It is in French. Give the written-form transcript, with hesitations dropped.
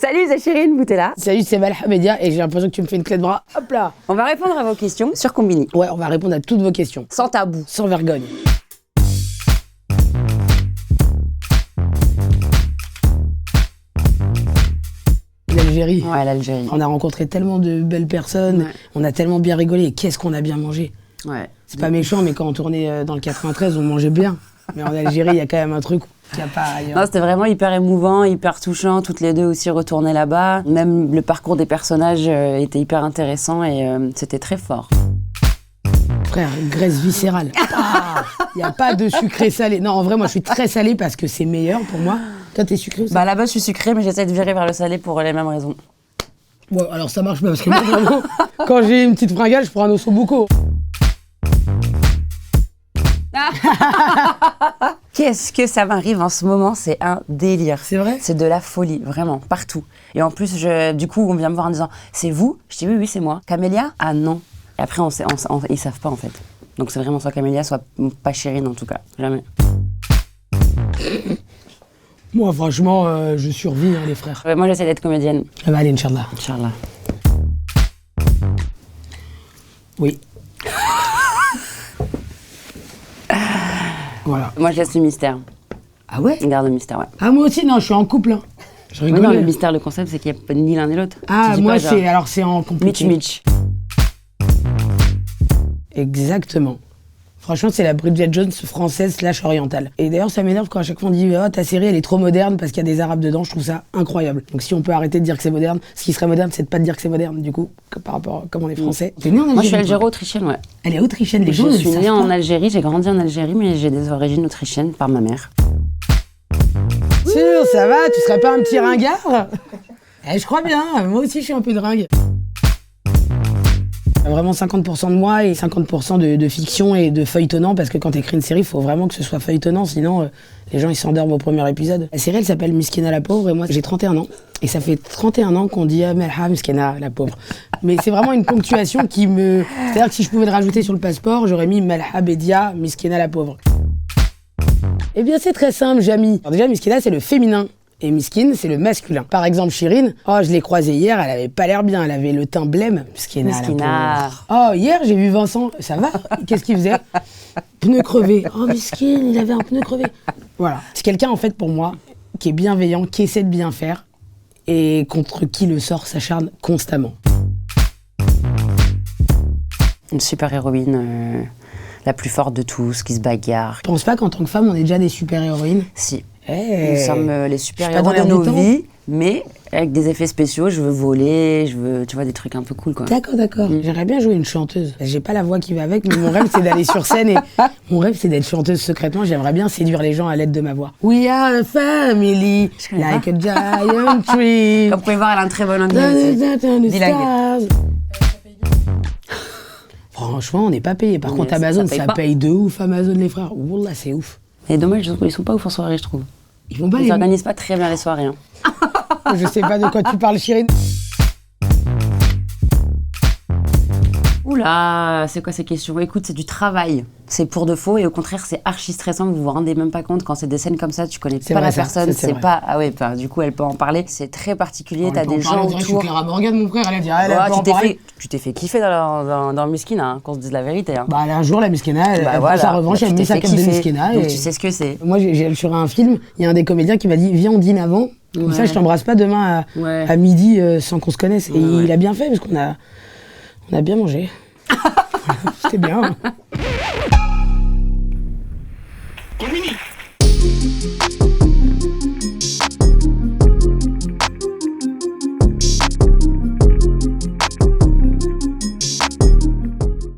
Salut, c'est Chérine Boutella. Salut, c'est Malham Media et j'ai l'impression que tu me fais une clé de bras. Hop là. On va répondre à vos questions sur Combini. Ouais, on va répondre à toutes vos questions. Sans tabou. Sans vergogne. L'Algérie. Ouais, l'Algérie. On a rencontré tellement de belles personnes, Ouais. on a tellement bien rigolé et qu'est-ce qu'on a bien mangé. Ouais. C'est pas méchant, mais quand on tournait dans le 93, on mangeait bien. Mais en Algérie, il y a quand même un truc qu'il n'y a pas ailleurs. Non, c'était vraiment hyper émouvant, hyper touchant. Toutes les deux aussi retournées là-bas. Même le parcours des personnages était hyper intéressant et c'était très fort. Frère, graisse viscérale. Il n'y a pas de sucré salé. Non, en vrai, moi, je suis très salé parce que c'est meilleur pour moi. Toi, t'es sucré ou salé? Bah là-bas, je suis sucrée, mais j'essaie de virer vers le salé pour les mêmes raisons. Ouais, alors ça marche pas parce que moi, vraiment, quand j'ai une petite fringale, je prends un ossobuco. Qu'est-ce que ça m'arrive en ce moment, c'est un délire. C'est vrai? C'est de la folie, vraiment, partout. Et en plus, du coup, on vient me voir en disant « C'est vous ?» Je dis « Oui, c'est moi. » « Camélia ?»« Ah non. » Et après, ils savent pas, en fait. Donc c'est vraiment soit Camélia, soit pas Chérine, en tout cas. Jamais. Moi, franchement, je survis, hein, les frères. Moi, j'essaie d'être comédienne. Ça va aller, Inch'Allah. Inch'Allah. Oui. Voilà. Moi, je laisse le mystère. Ah ouais? Je garde le mystère, ouais. Ah, moi aussi, non, je suis en couple. Hein. Je Oui, rigole. non, le mystère, le concept, c'est qu'il n'y a pas ni l'un ni l'autre. Ah, Tu dis moi, pas, genre, c'est en compliqué. Mitch. Exactement. Franchement, c'est la Bridget Jones française / orientale. Et d'ailleurs, ça m'énerve quand à chaque fois on dit « Oh, ta série, elle est trop moderne parce qu'il y a des Arabes dedans », je trouve ça incroyable. Donc si on peut arrêter de dire que c'est moderne, ce qui serait moderne, c'est de pas dire que c'est moderne, du coup, par rapport à comme on est français. T'es née en Algérie? Moi, je suis algéro-autrichienne, ouais. Elle est autrichienne, les gens Je ne le suis savent née pas. en Algérie, j'ai grandi en Algérie, mais j'ai des origines autrichiennes par ma mère. Sûr, ça va, tu serais pas un petit ringard? Je crois bien, moi aussi je suis un peu de ringue. Vraiment 50% de moi et 50% de fiction et de feuilletonnant, parce que quand t'écris une série, il faut vraiment que ce soit feuilletonnant, sinon les gens ils s'endorment au premier épisode. La série elle s'appelle Miskina la pauvre et moi j'ai 31 ans. Et ça fait 31 ans qu'on dit Melha Miskina la pauvre. Mais c'est vraiment une ponctuation qui me... C'est-à-dire que si je pouvais le rajouter sur le passeport, j'aurais mis Melha Bedia Miskina la pauvre. Eh bien c'est très simple, Jamy. Alors déjà Miskina c'est le féminin. Et Miskin, c'est le masculin. Par exemple, Chérine, oh, je l'ai croisée hier, elle avait pas l'air bien, elle avait le teint blême. Miskina, la Miskina. pauvre. Oh, hier, j'ai vu Vincent, ça va? Qu'est-ce qu'il faisait? Pneu crevé. Oh, Miskin, il avait un pneu crevé. Voilà. C'est quelqu'un, en fait, pour moi, qui est bienveillant, qui essaie de bien faire, et contre qui le sort s'acharne constamment. Une super-héroïne, la plus forte de tous, qui se bagarre. Je pense pas qu'en tant que femme, on est déjà des super-héroïnes. Si. Hey. Nous sommes les Je suis pas super-héros dans l'air de nos du temps. vies, mais avec des effets spéciaux. Je veux voler, je veux, tu vois, des trucs un peu cool, quoi. D'accord. J'aimerais bien jouer une chanteuse. J'ai pas la voix qui va avec, mais mon rêve c'est d'aller sur scène et mon rêve c'est d'être chanteuse secrètement. J'aimerais bien séduire les gens à l'aide de ma voix. We are a family, connais like a giant tree. Comme vous pouvez voir, elle a un très bon anglais. Bilingue. Franchement, on n'est pas payé. Par Mais contre, ça Amazon, paye ça pas. paye de ouf, Amazon, les frères. Wallah, c'est ouf. Et dommage, ils sont pas ouf en soirée, je trouve. Ils vont pas Ils les... organisent pas très bien les soirées. Hein. Je sais pas de quoi tu parles, Chérine. Oula, c'est quoi ces questions? Écoute, c'est du travail. C'est pour de faux et au contraire, c'est archi stressant. Vous vous rendez même pas compte quand c'est des scènes comme ça, tu connais C'est pas vrai, la ça, personne. c'est C'est vrai. pas. Ah ouais, du coup, elle peut en parler. C'est très particulier. T'as des gens Je suis autour. Clara Morgan, mon frère, elle a dit, elle Ouais, peut en parler. tu t'es fait kiffer dans Miskina, hein, qu'on se dise la vérité. Hein. Bah, un jour, la Miskina, elle prend voilà. sa revanche, Bah, elle tu met t'es sa fait cape de kiffer. Miskina. Donc et... tu sais ce que c'est. Moi, sur un film, il y a un des comédiens qui m'a dit viens, on dîne avant. Comme ça, je t'embrasse pas demain à midi sans qu'on se connaisse. Et il a bien fait parce qu'on a bien mangé. C'était bien. Hein.